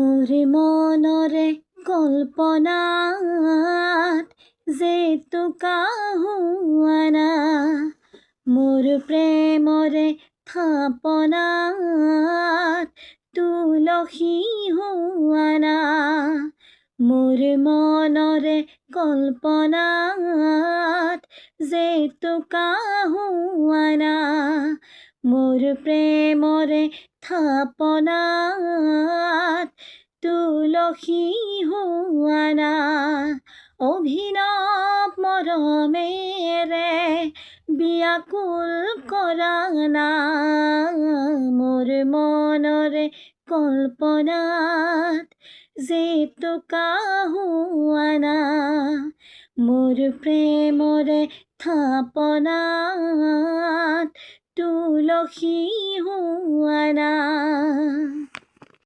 মোৰ মনৰে কল্পনাত জেতুকা হোৱানা, মোৰ প্ৰেমৰে থাপনাত তুলসী হোৱানা, মোৰ মনৰে কল্পনাত জেতুকা হোৱানা, মোৰ প্ৰেমৰে থাপনাত তুলসী হোৱানা। অভিনৱ মৰমেৰে ব্যাকুল কৰানা, মোৰ মনৰে কল্পনাত জেতুকা হোৱানা, মোৰ প্ৰেমৰে থাপনাত তুলসী হোৱানা।